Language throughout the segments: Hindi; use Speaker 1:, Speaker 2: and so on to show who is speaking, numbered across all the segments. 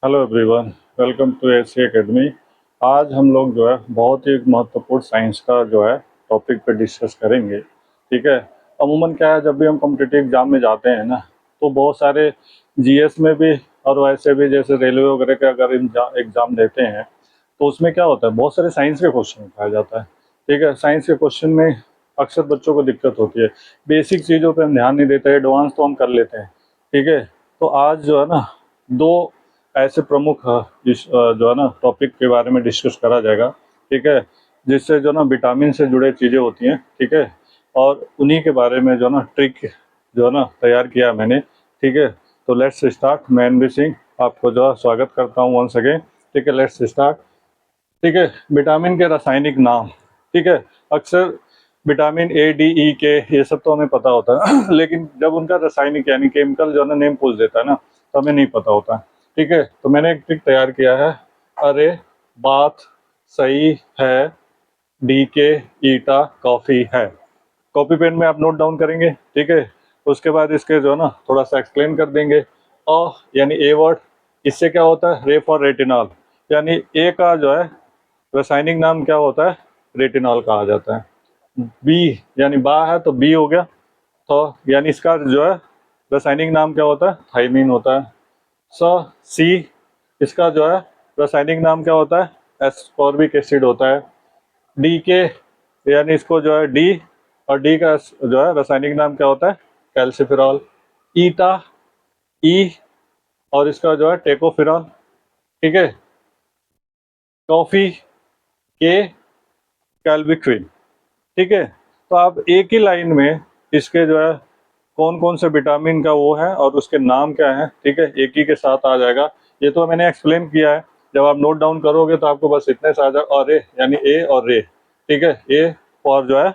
Speaker 1: Hello everyone, welcome to AC Academy. आज हम लोग जो है बहुत ही महत्वपूर्ण साइंस का जो है टॉपिक पे डिस्कस करेंगे। ठीक है। अमूमन क्या है, जब भी हम कॉम्पिटिटिव एग्जाम में जाते हैं ना, तो बहुत सारे जीएस में भी और वैसे भी जैसे रेलवे वगैरह के अगर एग्जाम देते हैं तो उसमें क्या होता है, बहुत सारे साइंस के क्वेश्चन उठाया जाता है। ठीक है। साइंस के क्वेश्चन में अक्सर बच्चों को दिक्कत होती है, बेसिक चीज़ों पर हम ध्यान नहीं देते, एडवांस तो हम कर लेते हैं। ठीक है। तो आज जो है ना, दो ऐसे प्रमुख जो है ना टॉपिक के बारे में डिस्कस करा जाएगा। ठीक है। जिससे जो ना विटामिन से जुड़े चीज़ें होती हैं। ठीक है। और उन्हीं के बारे में जो ना ट्रिक जो है ना तैयार किया है मैंने। ठीक है। तो लेट्स स्टार्ट। मैं एनबी सिंह आपको जो है स्वागत करता हूँ वंस अगेन। ठीक है, लेट्स स्टार्ट। ठीक है। विटामिन के रासायनिक नाम। ठीक है। अक्सर विटामिन ए डी ई के ये सब तो हमें पता होता है लेकिन जब उनका रासायनिक यानी केमिकल जो है ना नेम पूछ देता है ना, तो हमें नहीं पता होता है। ठीक है। तो मैंने एक ट्रिक तैयार किया है। अरे बात सही है, डी के ईटा कॉफी है। कॉपी पेन में आप नोट डाउन करेंगे। ठीक है। उसके बाद इसके जो है ना थोड़ा सा एक्सप्लेन कर देंगे। और यानी ए वर्ड, इससे क्या होता है, रे फॉर रेटिनॉल। यानी ए का जो है रासायनिक नाम क्या होता है, रेटिनॉल कहा जाता है। बी यानी बा है तो बी हो गया, तो यानी इसका जो है रासायनिक नाम क्या होता है, थाइमीन होता है। सी, इसका जो है रासायनिक नाम क्या होता है, एस्कॉर्बिक एसिड होता है। डी के यानी इसको जो है डी, और डी का जो है रासायनिक नाम क्या होता है, कैल्सिफेरॉल। ईटा, ई, और इसका जो है टेकोफेरॉल। ठीक है। कॉफी, के, कैल्विक्विन। ठीक है। तो आप एक ही लाइन में इसके जो है कौन कौन से विटामिन का वो है और उसके नाम क्या है, ठीक है, एक ही के साथ आ जाएगा। ये तो मैंने एक्सप्लेन किया है। जब आप नोट डाउन करोगे तो आपको बस इतने से आ जाएगा। और ए यानी ए और रे। ठीक है। ए फॉर जो है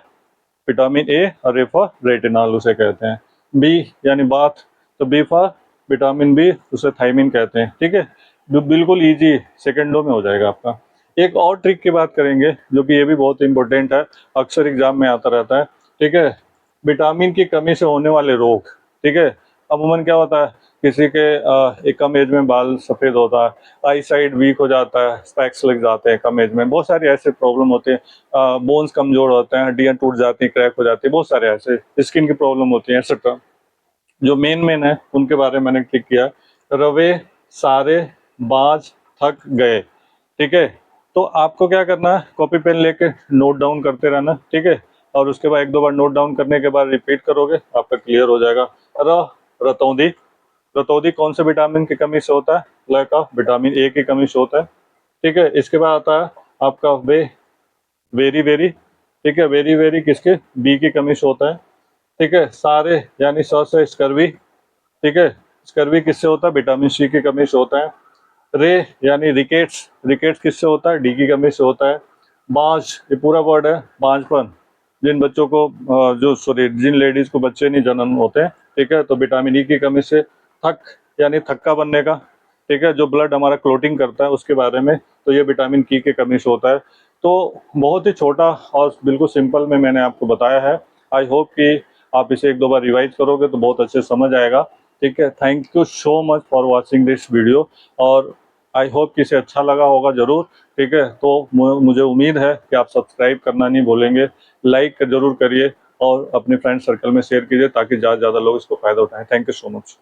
Speaker 1: विटामिन ए, और रे फॉर रेटिनॉल उसे कहते हैं। बी यानी बाथ, तो बी फॉर विटामिन बी, उसे थाइमिन कहते हैं। ठीक है। बिल्कुल इजी, सेकेंडों में हो जाएगा आपका। एक और ट्रिक की बात करेंगे जो कि ये भी बहुत इंपॉर्टेंट है, अक्सर एग्जाम में आता रहता है। ठीक है। विटामिन की कमी से होने वाले रोग। ठीक है। अमूमन क्या होता है, किसी के एक कम एज में बाल सफ़ेद होता है, आई साइड वीक हो जाता है, स्पेक्स लग जाते हैं कम एज में, बहुत सारे ऐसे प्रॉब्लम होते हैं। बोन्स कमजोर होते हैं, हड्डियाँ टूट जाती हैं, क्रैक हो जाती है, बहुत सारे ऐसे स्किन की प्रॉब्लम होती है, एक्सेट्रा। जो मेन मेन है उनके बारे में मैंने क्लिक किया। रवे सारे बाज थक गए। ठीक है। तो आपको क्या करना है, कॉपी पेन लेके नोट डाउन करते रहना। ठीक है। और उसके बाद एक दो बार नोट डाउन करने के बाद रिपीट करोगे, आपका क्लियर हो जाएगा। रतौंधी, रतौंधी कौन से विटामिन की कमी से होता है, लैक ऑफ विटामिन ए की कमी से होता है। ठीक है। इसके बाद आता है आपका वेरी वेरी। ठीक है। वेरी वेरी किसके, बी की कमी से होता है। ठीक है। सारे यानी सौ से स्कर्वी। ठीक है। स्कर्वी किससे होता है, विटामिन सी की कमी से होता है। रे यानी रिकेट्स, रिकेट्स किससे होता है, डी की कमी से होता है। बांझ, ये पूरा वर्ड है, बांझपन, जिन बच्चों को जो सॉरी जिन लेडीज को बच्चे नहीं जन्म होते हैं। ठीक है। तो विटामिन ई की कमी से। थक यानी थक्का बनने का। ठीक है। जो ब्लड हमारा क्लोटिंग करता है उसके बारे में, तो ये विटामिन की कमी से होता है। तो बहुत ही छोटा और बिल्कुल सिंपल में मैंने आपको बताया है। आई होप कि आप इसे एक दो बार रिवाइज करोगे तो बहुत अच्छे समझ आएगा। ठीक है। Thank you so much for watching this video, और आई होप कि इसे अच्छा लगा होगा ज़रूर। ठीक है। तो मुझे उम्मीद है कि आप सब्सक्राइब करना नहीं भूलेंगे, लाइक ज़रूर करिए और अपने फ्रेंड सर्कल में शेयर कीजिए ताकि ज़्यादा से ज़्यादा लोग इसको फ़ायदा उठाएं। Thank you so much.